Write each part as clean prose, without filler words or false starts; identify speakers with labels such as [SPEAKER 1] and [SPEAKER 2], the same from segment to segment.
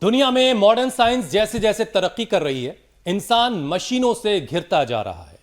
[SPEAKER 1] दुनिया में modern science जैसे जैसे तरक्की कर रही है, इंसान मशीनों से घिरता जा रहा है।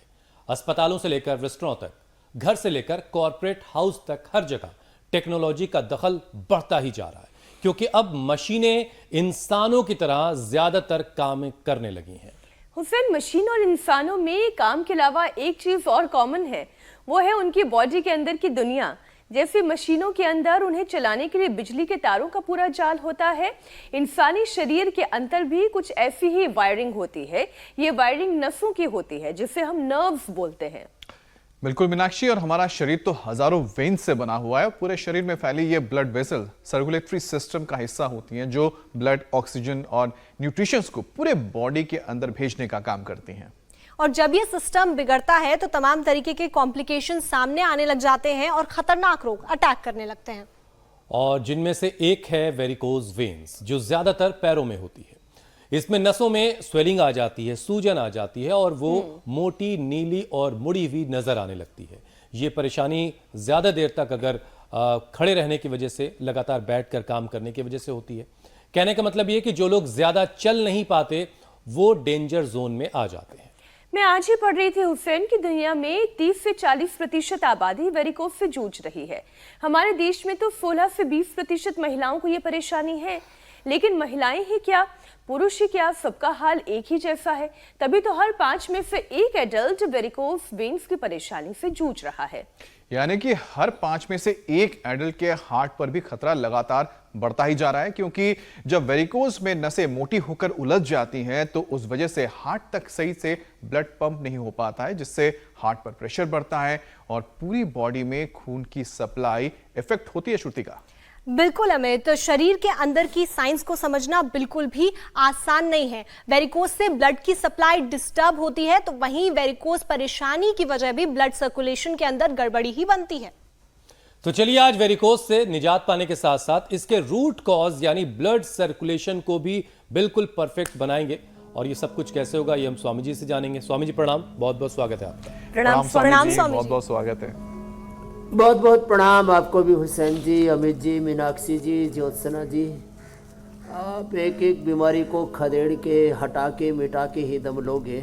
[SPEAKER 1] अस्पतालों से लेकर रेस्टोरेंट तक, घर से लेकर कॉर्पोरेट हाउस तक, हर जगह टेक्नोलॉजी का दखल बढ़ता ही जा रहा है, क्योंकि अब मशीनें इंसानों की तरह ज्यादातर काम करने लगी हैं।
[SPEAKER 2] हुसैन, मशीन और इंसानों में काम के अलावा एक चीज और कॉमन है, वो है उनकी बॉडी के अंदर की दुनिया। जैसे मशीनों के अंदर उन्हें चलाने के लिए बिजली के तारों का पूरा जाल होता है, इंसानी शरीर के अंदर भी कुछ ऐसी ही वायरिंग होती है। ये वायरिंग नसों की होती है, जिसे हम नर्व्स बोलते हैं।
[SPEAKER 3] बिल्कुल मीनाक्षी, और हमारा शरीर तो हजारों वेन्स से बना हुआ है। पूरे शरीर में फैली ये ब्लड वेसल सर्कुलेटरी सिस्टम का हिस्सा होती हैं, जो ब्लड, ऑक्सीजन और न्यूट्रिशंस को पूरे बॉडी के अंदर भेजने का काम करती हैं।
[SPEAKER 4] और जब ये सिस्टम बिगड़ता है तो तमाम तरीके के कॉम्प्लिकेशन सामने आने लग जाते हैं और खतरनाक रोग अटैक करने लगते हैं।
[SPEAKER 1] और जिनमें से एक है वेरिकोज वेन्स, जो ज्यादातर पैरों में होती है। इसमें नसों में स्वेलिंग आ जाती है, सूजन आ जाती है और वो मोटी, नीली और मुड़ी हुई नजर आने लगती है। ये परेशानी ज्यादा देर तक अगर खड़े रहने की वजह से, लगातार बैठकर काम करने की वजह से होती है। कहने का मतलब ये कि जो लोग ज्यादा चल नहीं पाते वो डेंजर जोन में आ जाते हैं।
[SPEAKER 2] मैं आज ही पढ़ रही थी हुसैन की दुनिया में 30 से 40% आबादी वेरिकोज से जूझ रही है। हमारे देश में तो 16 से 20% महिलाओं को ये परेशानी है। लेकिन महिलाएं ही क्या, पुरुष ही क्या, सबका हाल एक ही जैसा है। तभी तो हर 5 में से एक एडल्ट वेरिकोज वेन्स की परेशानी से जूझ रहा है।
[SPEAKER 3] यानी कि हर 5 में से एक एडल्ट के हार्ट पर भी खतरा लगातार बढ़ता ही जा रहा है, क्योंकि जब वेरिकोज में नसें मोटी होकर उलझ जाती हैं तो उस वजह से हार्ट तक सही से ब्लड पंप नहीं हो पाता है, जिससे हार्ट पर प्रेशर बढ़ता है और पूरी बॉडी में खून की सप्लाई इफेक्ट होती है। श्रुति का
[SPEAKER 4] बिल्कुल अमित, तो शरीर के अंदर की साइंस को समझना बिल्कुल भी आसान नहीं है। वेरिकोज से ब्लड की सप्लाई डिस्टर्ब होती है, तो वहीं वेरिकोज परेशानी की वजह भी ब्लड सर्कुलेशन के अंदर गड़बड़ी ही बनती है।
[SPEAKER 1] तो चलिए आज वेरिकोज से निजात पाने के साथ साथ इसके रूट कॉज यानी ब्लड सर्कुलेशन को भी बिल्कुल परफेक्ट बनाएंगे। और ये सब कुछ कैसे होगा, ये हम स्वामी जी से जानेंगे। स्वामी जी प्रणाम, बहुत बहुत स्वागत है आपका।
[SPEAKER 4] प्रणाम स्वामी जी,
[SPEAKER 3] बहुत बहुत स्वागत है।
[SPEAKER 5] बहुत बहुत प्रणाम आपको भी हुसैन जी, अमित जी, मीनाक्षी जी, ज्योत्सना जी। आप एक एक बीमारी को खदेड़ के, हटा के, मिटा के ही दम लोगे।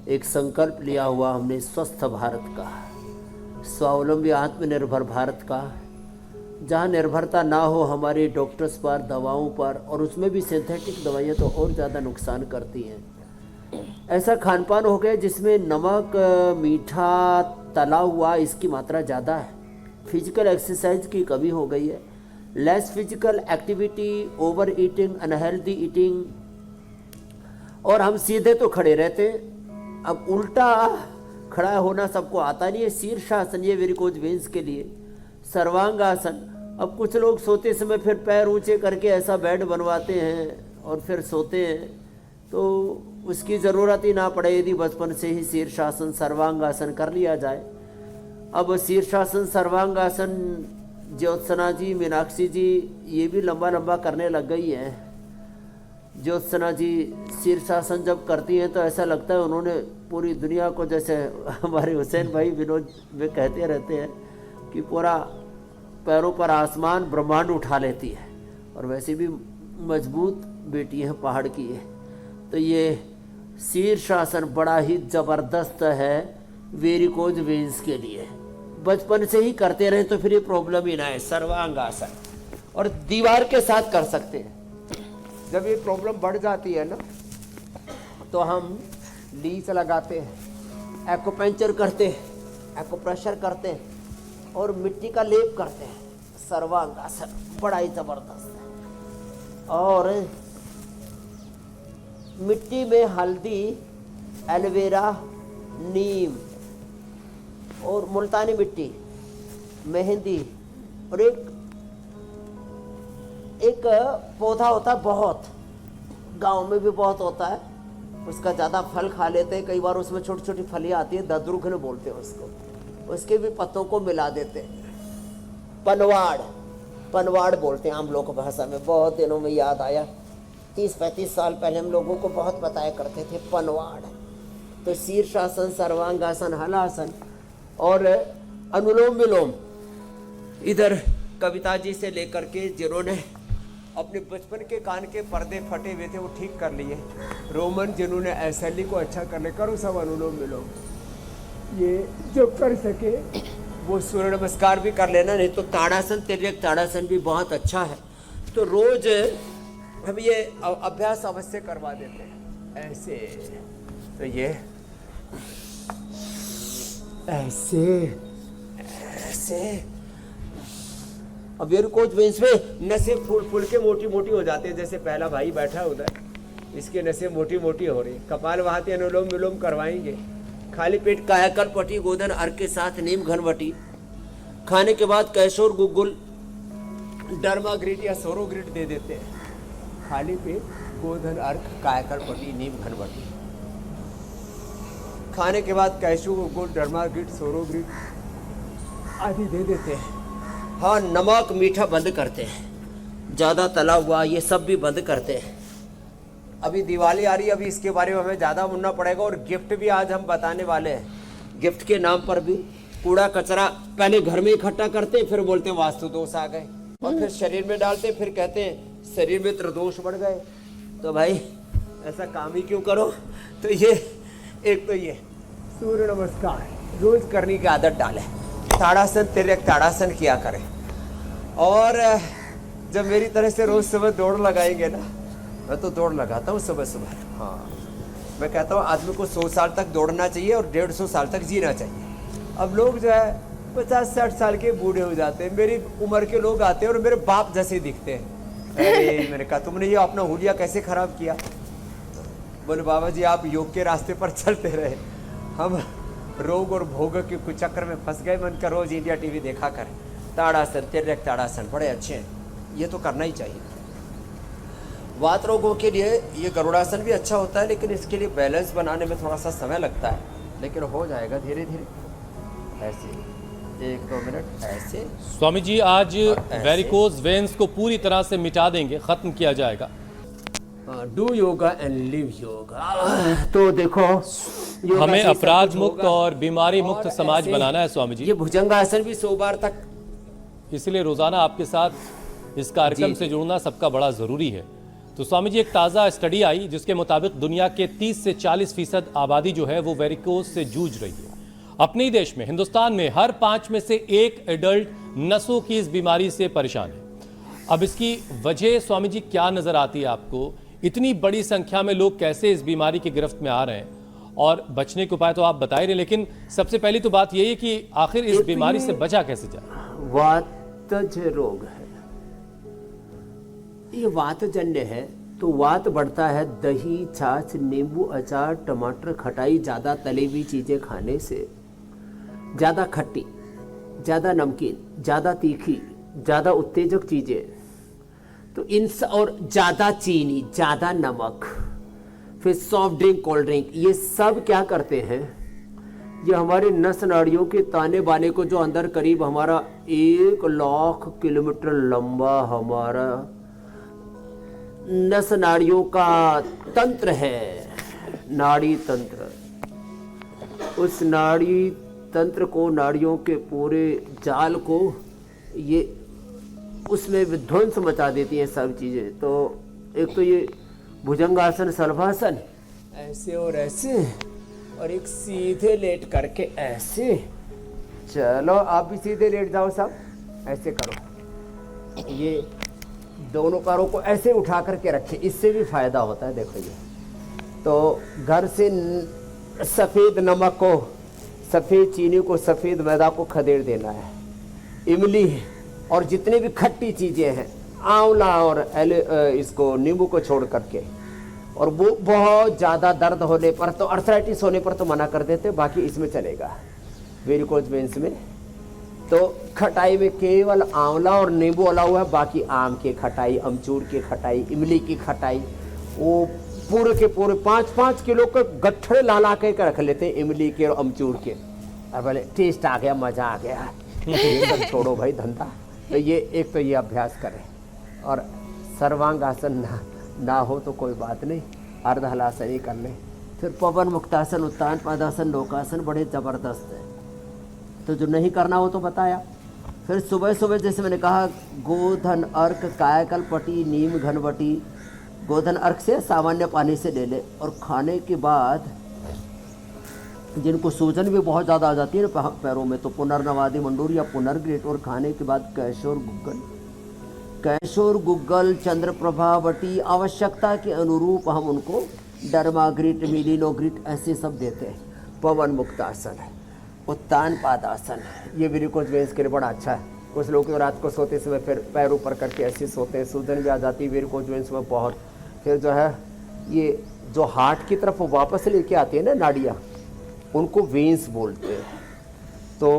[SPEAKER 5] एक संकल्प लिया हुआ हमने स्वस्थ भारत का, स्वावलंबी आत्मनिर्भर भारत का, जहाँ निर्भरता ना हो हमारे डॉक्टर्स पर, दवाओं पर, और उसमें भी सिंथेटिक दवाइयाँ तो और ज़्यादा नुकसान करती हैं। ऐसा खान पान हो गया जिसमें नमक, मीठा, तला हुआ, इसकी मात्रा ज़्यादा है। फिजिकल एक्सरसाइज की कमी हो गई है। Less physical activity, over eating, unhealthy eating, और हम सीधे तो खड़े रहते हैं, अब उल्टा खड़ा होना सबको आता नहीं है। शीर्षासन ये वेरिकोज वेन्स के लिए। सर्वांगासन, अब कुछ लोग सोते समय फिर पैर ऊंचे करके ऐसा बेड बनवाते हैं और फिर सोते हैं, तो उसकी ज़रूरत ही ना पड़े यदि बचपन से ही शीर्षासन, सर्वांगासन कर लिया जाए। अब शीर्षासन, सर्वांगासन ज्योत्सना जी, मीनाक्षी जी ये भी लंबा लंबा करने लग गई है। ज्योत्सना जी शीर्षासन जब करती हैं तो ऐसा लगता है उन्होंने पूरी दुनिया को, जैसे हमारे हुसैन भाई विनोद में कहते रहते हैं कि पूरा पैरों पर आसमान ब्रह्मांड उठा लेती है, और वैसे भी मजबूत बेटी है, पहाड़ की है। तो ये शीर्षासन बड़ा ही ज़बरदस्त है वेरिकोज वेन्स के लिए। बचपन से ही करते रहे तो फिर ये प्रॉब्लम ही ना है। सर्वांगासन, और दीवार के साथ कर सकते हैं। जब ये प्रॉब्लम बढ़ जाती है ना, तो हम लीच लगाते हैं, एक्यूपंक्चर करते हैं, एक्यूप्रेशर करते हैं और मिट्टी का लेप करते हैं। सर्वांगासन बड़ा ही ज़बरदस्त है। और मिट्टी में हल्दी, एलोवेरा, नीम और मुल्तानी मिट्टी, मेहंदी, और एक पौधा होता है, बहुत गांव में भी बहुत होता है, उसका ज़्यादा फल खा लेते हैं। कई बार उसमें छोटी छोटी फलियाँ आती है, ददरुघ्न बोलते हैं उसको। उसके भी पत्तों को मिला देते हैं। पनवाड़ बोलते हैं आम लोक भाषा में। बहुत दिनों में याद आया, 30-35 साल पहले हम लोगों को बहुत बताया करते थे पनवाड़। तो शीर्षासन, सर्वांगासन, हलासन और अनुलोम विलोम, इधर कविता जी से लेकर के जिन्होंने अपने बचपन के कान के पर्दे फटे हुए थे वो ठीक कर लिए। रोमन जिन्होंने एसएलई को अच्छा करने, करो सब अनुलोम विलोम, ये जो कर सके वो सूर्य नमस्कार भी कर लेना, नहीं तो ताड़ासन, तिर्यक ताड़ासन भी बहुत अच्छा है। तो रोज हम ये अभ्यास अवश्य करवा देते हैं। ऐसे, तो ये ऐसे ऐसे। अब वेरिकोज वेन्स में नसें फूल फूल के मोटी मोटी हो जाती है। जैसे पहला भाई बैठा है उधर, इसकी नसें मोटी मोटी हो रही। कपालभाति अनुलोम विलोम करवाएंगे। खाली पेट कायाकल्प पट्टी, गोधन अर्घ के साथ नीम घनवटी। खाने के बाद कैशोर गुग्गुल, डर्माग्रिट या सोरोग्रिट दे देते हैं। खाली पेट गोधन अर्घ कायाकल्प पट्टी नीम घनवटी। खाने के बाद कैशोर गुग्गुल, डर्माग्रिट, सोरोग्रिट आदि दे देते हैं। हाँ, नमक मीठा बंद करते हैं, ज़्यादा तला हुआ ये सब भी बंद करते हैं। अभी दिवाली आ रही है, अभी इसके बारे में हमें ज़्यादा मुनना पड़ेगा। और गिफ्ट भी आज हम बताने वाले हैं। गिफ्ट के नाम पर भी कूड़ा कचरा पहले घर में इकट्ठा करते हैं, फिर बोलते हैं वास्तु दोष आ गए, और फिर शरीर में डालते हैं, फिर कहते हैं शरीर में त्रिदोष बढ़ गए। तो भाई ऐसा काम ही क्यों करो। तो ये एक तो ये सूर्य नमस्कार रोज करने की आदत डालें। ताड़ासन, तिर्यक ताड़ासन किया करें। और जब मेरी तरह से रोज सुबह दौड़ लगाएंगे ना, मैं तो दौड़ लगाता हूँ सुबह सुबह। हाँ, मैं कहता हूँ आदमी को 100 साल तक दौड़ना चाहिए और 150 साल तक जीना चाहिए। अब लोग जो है 50-60 साल के बूढ़े हो जाते हैं। मेरी उम्र के लोग आते हैं और मेरे बाप जैसे दिखते हैं। अरे मैंने कहा तुमने ये अपना हुलिया कैसे खराब किया। बोले बाबा जी आप योग के रास्ते पर चलते रहे, हम रोग और भोग के कुचक्र में फंस गए। मन का रोज इंडिया टीवी देखा करें। ताड़ासन, तिर्यक ताड़ासन बड़े अच्छे हैं, ये तो करना ही चाहिए। वात रोगों के लिए ये गरुड़ासन भी अच्छा होता है, लेकिन इसके लिए बैलेंस बनाने में थोड़ा सा समय लगता है, लेकिन हो जाएगा धीरे धीरे। ऐसे 1-2 मिनट ऐसे।
[SPEAKER 1] स्वामी जी आज वेरिकोज वेन्स को पूरी तरह से मिटा देंगे, खत्म किया जाएगा।
[SPEAKER 5] Do yoga and live yoga. तो देखो
[SPEAKER 1] हमें अपराध मुक्त और बीमारी मुक्त समाज बनाना है स्वामी जी।
[SPEAKER 5] ये भुजंगासन भी 100 बार तक,
[SPEAKER 1] इसलिए रोजाना आपके साथ इस कार्यक्रम से जुड़ना सबका बड़ा जरूरी है। तो स्वामी जी एक ताज़ा स्टडी आई जिसके मुताबिक दुनिया के 30 से 40% आबादी जो है वो वेरिकोज से जूझ रही है। अपने ही देश में, हिंदुस्तान में हर 5 में से 1 एडल्ट नसों की इस बीमारी से परेशान है। अब इसकी वजह स्वामी जी क्या नजर आती है आपको? इतनी बड़ी संख्या में लोग कैसे इस बीमारी की गिरफ्त में आ रहे हैं, और बचने के उपाय तो आप बता ही रहे, लेकिन सबसे पहली तो बात यही है कि आखिर इस बीमारी से बचा कैसे जाए?
[SPEAKER 5] वातज रोग है, ये वातजन्य है। तो वात बढ़ता है दही, छाछ, नींबू, अचार, टमाटर, खटाई, ज्यादा तली हुई चीजें खाने से, ज्यादा खट्टी, ज्यादा नमकीन, ज्यादा तीखी, ज्यादा उत्तेजक चीजें, तो इन और ज्यादा चीनी, ज्यादा नमक, फिर सॉफ्ट ड्रिंक, कोल्ड ड्रिंक, ये सब क्या करते हैं, ये हमारे नस नाड़ियों के ताने बाने को, जो अंदर करीब हमारा 1 लाख किलोमीटर लंबा हमारा नस नाड़ियों का तंत्र है, नाड़ी तंत्र, उस नाड़ी तंत्र को, नाड़ियों के पूरे जाल को ये उसमें विध्वंस मचा देती हैं सब चीज़ें। तो एक तो ये भुजंगासन, शलभासन, ऐसे और ऐसे, और एक सीधे लेट करके ऐसे। चलो आप भी सीधे लेट जाओ, सब ऐसे करो। ये दोनों पैरों को ऐसे उठा करके रखें, इससे भी फायदा होता है। देखो ये तो घर से सफ़ेद नमक को, सफ़ेद चीनी को, सफ़ेद मैदा को खदेड़ देना है। इमली और जितने भी खट्टी चीज़ें हैं, आंवला और इसको नींबू को छोड़ करके, और वो बहुत ज़्यादा दर्द होने पर तो, अर्थराइटिस होने पर तो मना कर देते, बाकी इसमें चलेगा। वेरिकोज वेन्स में तो खटाई में केवल आंवला और नींबू अलाउ हुआ है, बाकी आम की खटाई, अमचूर की खटाई, इमली की खटाई, वो पूरे के पूरे 5-5 किलो के गट्ठरे ला के रख लेते हैं, इमली के और अमचूर के। अब बोले टेस्ट आ गया, मज़ा आ गया, ये सब छोड़ो भाई धंधा। तो ये एक तो ये अभ्यास करें, और सर्वांगासन ना हो तो कोई बात नहीं, अर्धहलासन ही कर लें। फिर पवन मुक्तासन, उत्तान पादासन, लोकासन बड़े ज़बरदस्त है। तो जो नहीं करना हो तो बताया, फिर सुबह सुबह जैसे मैंने कहा, गोधन अर्क कायाकल्प पटी नीम घनवटी, गोधन अर्क से सामान्य पानी से ले ले। और खाने के बाद जिनको सूजन भी बहुत ज़्यादा आ जाती है ना पैरों में, तो पुनर्नवादि मंडूर या पुनर्ग्रेट। और खाने के बाद कैशोर गुग्गल, कैशोर गुग्गल चंद्रप्रभावटी, आवश्यकता के अनुरूप हम उनको डर्माग्रिट मिलिनोग्रिट ऐसे सब देते हैं। पवन मुक्तासन, उत्तान पादासन, ये वेरिकोज वेन्स के लिए बड़ा अच्छा है। कुछ लोग तो रात को सोते समय फिर पैर ऊपर करके ऐसे सोते हैं, सूजन भी आ जाती है वेरिकोज वेन्स में बहुत। फिर जो है ये जो हार्ट की तरफ वापस लेके आती है ना नाड़ियाँ, उनको वेन्स बोलते हैं। तो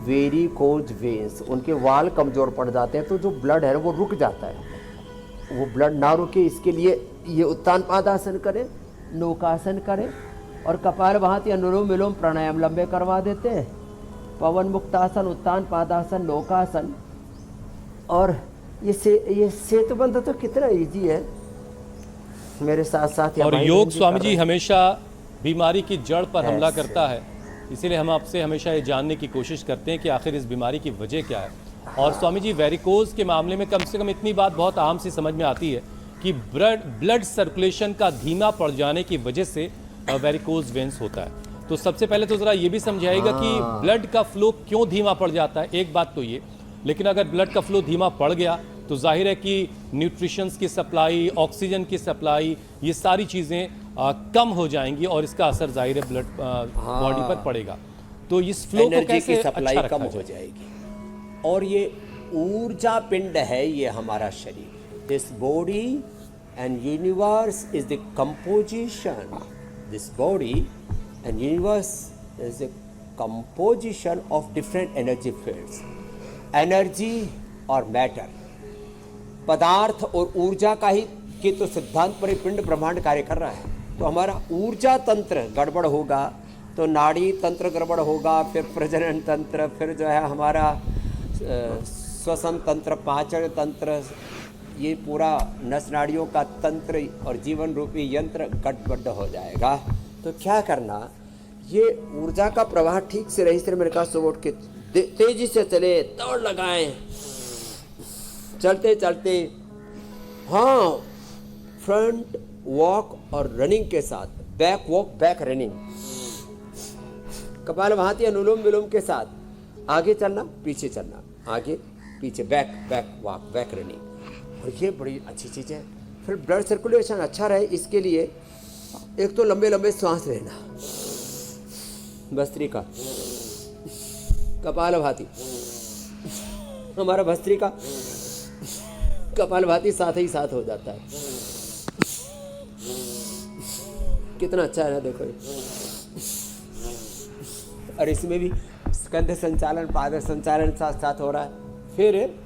[SPEAKER 5] वेरिकोज वेन्स, उनके वाल कमज़ोर पड़ जाते हैं, तो जो ब्लड है वो रुक जाता है। वो ब्लड ना रुके इसके लिए ये उत्तान पादासन करें, नौकासन करें, और कपालभाति अनुलोम विलोम प्राणायाम लंबे करवा देते हैं। पवन मुक्तासन, उत्तान पादासन, नौकासन। और ये सेतुबंध तो कितना इजी है, मेरे साथ साथ।
[SPEAKER 1] और योग स्वामी जी हमेशा बीमारी की जड़ पर हमला करता है, इसीलिए हम आपसे हमेशा ये जानने की कोशिश करते हैं कि आखिर इस बीमारी की वजह क्या है। और स्वामी जी, वेरिकोज के मामले में कम से कम इतनी बात बहुत आम सी समझ में आती है कि ब्लड सर्कुलेशन का धीमा पड़ जाने की वजह से वेरिकोज वेन्स होता है। तो सबसे पहले तो ज़रा ये भी समझाइएगा कि ब्लड का फ्लो क्यों धीमा पड़ जाता है। एक बात तो ये, लेकिन अगर ब्लड का फ्लो धीमा पड़ गया तो जाहिर है कि न्यूट्रिशंस की सप्लाई, ऑक्सीजन की सप्लाई, ये सारी चीज़ें कम हो जाएंगी और इसका असर जाहिर है ब्लड बॉडी पर पड़ेगा। तो इस फ्लो को कैसे
[SPEAKER 6] की सप्लाई
[SPEAKER 1] अच्छा
[SPEAKER 6] कम हो जाएगी। और ये ऊर्जा पिंड है, ये हमारा शरीर। This body and universe is the composition, this body and universe is the composition of different energy fields. Energy और मैटर, पदार्थ और ऊर्जा का ही के तो सिद्धांत पर पिंड ब्रह्मांड कार्य कर रहा है। तो हमारा ऊर्जा तंत्र गड़बड़ होगा तो नाड़ी तंत्र गड़बड़ होगा, फिर प्रजनन तंत्र, फिर जो है हमारा श्वसन तंत्र, पाचन तंत्र, ये पूरा नस नाड़ियों का तंत्र और जीवन रूपी यंत्र गड़बड़ हो जाएगा। तो क्या करना, ये ऊर्जा का प्रवाह ठीक से रही। इसलिए मैंने कहा सुबह उठ के तेजी से चले, दौड़ लगाएं, चलते चलते, हाँ, फ्रंट वॉक और रनिंग के साथ, back walk back running, kapalbhati anulom vilom के साथ आगे चलना पीछे चलना, आगे पीछे, back back walk back running. और ये बड़ी अच्छी चीज़ है। फिर ब्लड सर्कुलेशन अच्छा रहे इसके लिए एक तो लंबे लंबे सांस लेना, भस्त्रिका, कपालभाति, हमारा भस्त्रिका कपालभाति साथ ही साथ हो जाता है। कितना अच्छा है ना, देखो। और इसमें भी स्कंध संचालन, पाद संचालन साथ साथ हो रहा है। फिर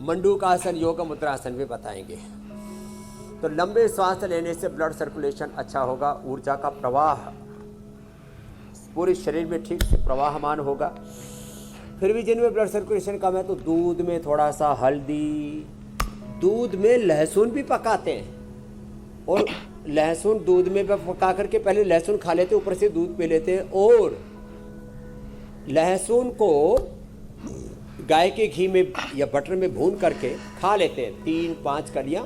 [SPEAKER 6] मंडूकासन, योग मुद्रासन भी बताएंगे। तो लंबे सांस लेने से ब्लड सर्कुलेशन अच्छा होगा, ऊर्जा का प्रवाह पूरे शरीर में ठीक से प्रवाहमान होगा। फिर भी जिनमें ब्लड सर्कुलेशन कम है तो दूध में थोड़ा सा हल्दी, दूध में लहसुन भी पकाते हैं, और लहसुन दूध में पका करके पहले लहसुन खा लेते हैं, ऊपर से दूध पी लेते हैं। और लहसुन को गाय के घी में या बटर में भून करके खा लेते हैं 3-5 कलियां।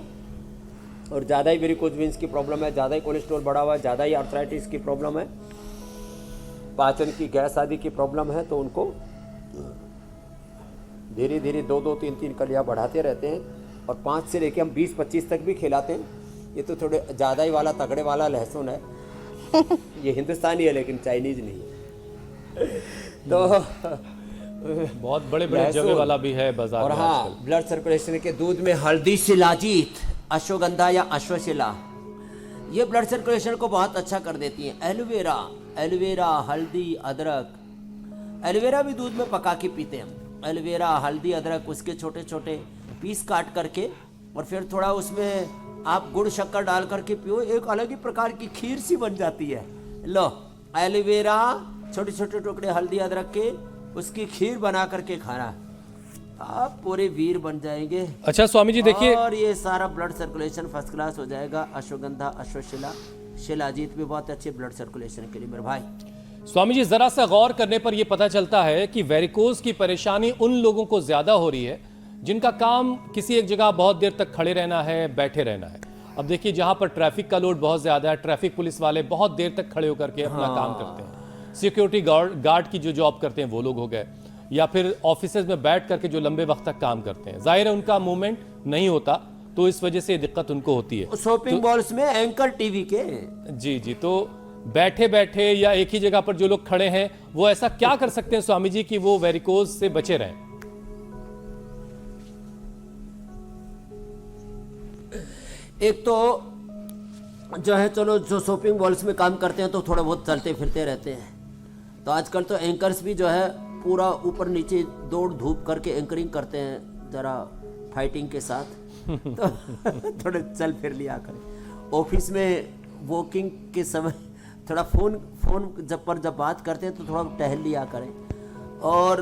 [SPEAKER 6] और ज़्यादा ही वेरिकोज वेन्स की प्रॉब्लम है, ज़्यादा ही कोलेस्ट्रॉल बढ़ा हुआ है, ज़्यादा ही आर्थराइटिस की प्रॉब्लम है, पाचन की गैस आदि की प्रॉब्लम है, तो उनको धीरे धीरे 2-2, 3-3 कलियां बढ़ाते रहते हैं। और 5 से लेके हम 20-25 तक भी खिलाते हैं। ये तो थोड़े ज़्यादा ही वाला तगड़े वाला लहसुन है। ये हिंदुस्तानी है लेकिन चाइनीज नहीं है। तो
[SPEAKER 1] बहुत बड़े बड़े जगह वाला भी है बाजार
[SPEAKER 6] और
[SPEAKER 1] में
[SPEAKER 6] हाँ,
[SPEAKER 1] आजकल।
[SPEAKER 6] ब्लड सर्कुलेशन के दूध में हल्दी, शिलाजीत, अश्वगंधा या अश्वशिला, ये ब्लड सर्कुलेशन को बहुत अच्छा कर देती हैं। एलोवेरा, एलोवेरा, हल्दी, अदरक, एलोवेरा भी दूध में पका के पीते हैं हम। एलोवेरा, हल्दी, अदरक, उसके छोटे छोटे पीस काट करके और फिर थोड़ा उसमें आप गुड़ शक्कर डाल करके पियो, एक अलग ही प्रकार की खीर सी बन जाती है। लो, एलोवेरा, छोटे छोटे टुकड़े हल्दी अदरक के, उसकी खीर बना करके खाना, आप पूरे वीर बन जाएंगे।
[SPEAKER 1] अच्छा स्वामी जी देखिए,
[SPEAKER 6] और ये सारा ब्लड सर्कुलेशन फर्स्ट क्लास हो जाएगा। अश्वगंधा, अश्वशिला, शिलाजीत भी बहुत अच्छे ब्लड सर्कुलेशन के लिए मेरे भाई।
[SPEAKER 1] स्वामी जी, जरा सा गौर करने पर यह पता चलता है कि वेरिकोज की परेशानी उन लोगों को ज्यादा हो रही है जिनका काम किसी एक जगह बहुत देर तक खड़े रहना है, बैठे रहना है। अब देखिए, जहां पर ट्रैफिक का लोड बहुत ज्यादा है, ट्रैफिक पुलिस वाले बहुत देर तक खड़े होकर के अपना काम करते हैं। सिक्योरिटी गार्ड की जो जॉब करते हैं वो लोग हो गए, या फिर ऑफिसेज में बैठ करके जो लंबे वक्त तक काम करते हैं, जाहिर है उनका मूवमेंट नहीं होता, तो इस वजह से दिक्कत उनको होती है।
[SPEAKER 6] शॉपिंग मॉल्स में एंकर टीवी के
[SPEAKER 1] जी जी, तो बैठे बैठे या एक ही जगह पर जो लोग खड़े हैं वो ऐसा क्या कर सकते हैं स्वामी जी कि वो वेरिकोज से बचे रहें?
[SPEAKER 6] एक तो जो है, चलो जो शॉपिंग मॉल्स में काम करते हैं तो थोड़ा बहुत चलते फिरते रहते हैं, तो आजकल तो एंकर्स भी जो है पूरा ऊपर नीचे दौड़ धूप करके एंकरिंग करते हैं, जरा फाइटिंग के साथ। तो थोड़ा चल फिर लिया करें। ऑफिस में वॉकिंग के समय थोड़ा फोन जब बात करते हैं तो थोड़ा टहल लिया करें। और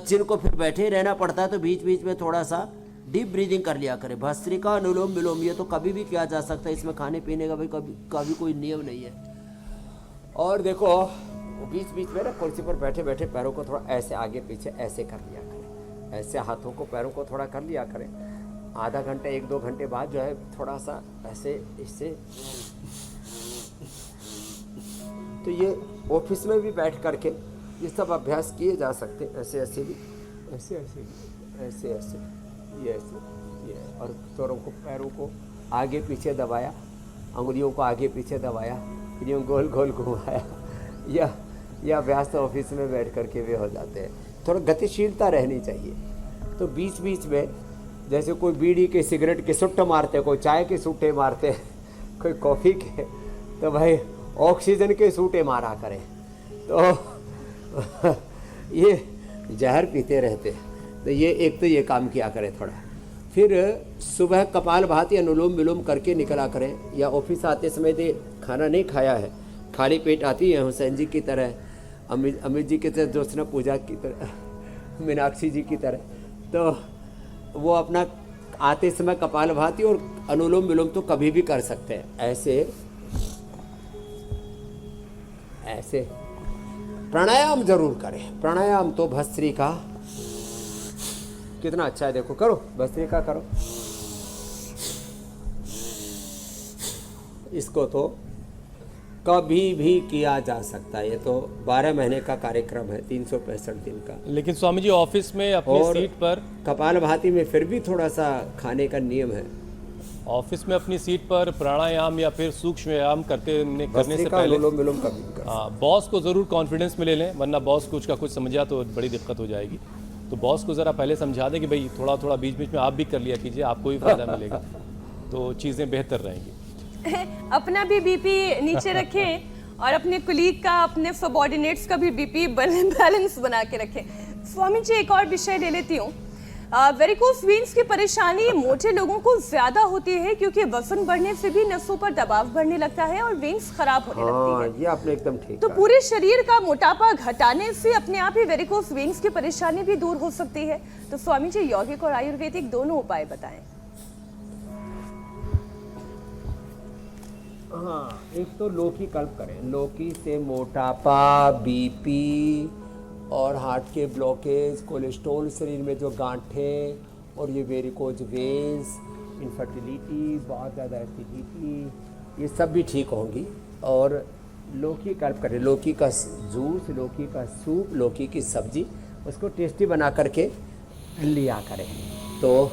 [SPEAKER 6] जिनको फिर बैठे रहना पड़ता है तो बीच बीच में थोड़ा सा डीप ब्रीदिंग कर लिया करें। भस्त्रिका, अनुलोम विलोम, ये तो कभी भी किया जा सकता है, इसमें खाने पीने का भी कभी कोई नियम नहीं है। और देखो, बीच बीच में ना कुर्सी पर बैठे बैठे पैरों को थोड़ा ऐसे आगे पीछे ऐसे कर लिया करें, ऐसे हाथों को पैरों को थोड़ा कर लिया करें। आधा घंटे 1-2 घंटे बाद जो है थोड़ा सा ऐसे इससे, तो ये ऑफिस में भी बैठ करके ये सब अभ्यास किए जा सकते हैं। ऐसे ऐसे भी, ऐसे ऐसे भी, ऐसे ऐसे, ये ऐसे, ये, और पैरों को आगे पीछे दबाया, अंगुलियों को आगे पीछे दबाया, फिर यूँ गोल गोल घुमाया। यह अभ्यास तो ऑफिस में बैठ करके भी हो जाते हैं। थोड़ा गतिशीलता रहनी चाहिए। तो बीच बीच में जैसे कोई बीड़ी के, सिगरेट के सुट्टे मारते, कोई चाय के सूटे मारते, कोई कॉफ़ी के, तो भाई ऑक्सीजन के सूटे मारा करें। तो ये जहर पीते रहते, तो ये काम किया करें थोड़ा। फिर सुबह कपालभाति अनुलोम विलोम करके निकला करें, या ऑफिस आते समय दे खाना नहीं खाया है, खाली पेट आती है हुसैन जी की तरह, अमित जी की तरह, ज्योत्सना पूजा की तरह, मीनाक्षी जी की तरह, तो वो अपना आते समय कपालभाति और अनुलोम विलोम तो कभी भी कर सकते हैं। ऐसे ऐसे प्राणायाम जरूर करें। प्राणायाम तो भस्त्रिका कितना अच्छा है, देखो करो, भस्त्रिका करो। इसको तो कभी भी किया जा सकता है, ये तो 12 महीने का कार्यक्रम है, 365 दिन का।
[SPEAKER 1] लेकिन स्वामी जी, ऑफिस में अपनी सीट पर,
[SPEAKER 6] कपालभाति में फिर भी थोड़ा सा खाने का नियम है।
[SPEAKER 1] ऑफिस में अपनी सीट पर प्राणायाम या फिर सूक्ष्म व्यायाम करने से पहले बॉस को जरूर कॉन्फिडेंस में ले लें, वरना बॉस कुछ का कुछ समझा तो बड़ी दिक्कत हो जाएगी। तो बॉस को ज़रा पहले समझा दें कि भाई थोड़ा थोड़ा बीच बीच में आप भी कर लिया कीजिए, आपको भी फायदा मिलेगा, तो चीज़ें बेहतर रहेंगी।
[SPEAKER 2] अपना भी बीपी नीचे रखें और अपने कुलीग का, अपने सबऑर्डिनेट्स का भी बीपी बैलेंस बना के रखें। स्वामी जी, एक और विषय ले लेती हूँ। वेरिकोज वेन्स की परेशानी मोटे लोगों को ज्यादा होती है क्योंकि वजन बढ़ने से भी नसों पर दबाव बढ़ने लगता है और वेन्स खराब होने लगती है।
[SPEAKER 6] ये आपने एकदम ठीक
[SPEAKER 2] तो पूरे शरीर का मोटापा घटाने से अपने आप ही वेरिकोज वेन्स की परेशानी भी दूर हो सकती है। तो स्वामी जी, यौगिक और आयुर्वेदिक दोनों उपाय बताएं।
[SPEAKER 6] हाँ, एक तो लौकी कल्प करें। लौकी से मोटापा, बीपी और हार्ट के ब्लॉकेज, कोलेस्ट्रॉल, शरीर में जो गांठें और ये वेरिकोज वेन्स, इनफर्टिलिटी, बहुत ज़्यादा एसिडिटी, ये सब भी ठीक होंगी। और लौकी कल्प करें, लौकी का जूस, लौकी का सूप, लौकी की सब्जी, उसको टेस्टी बना करके लिया करें। तो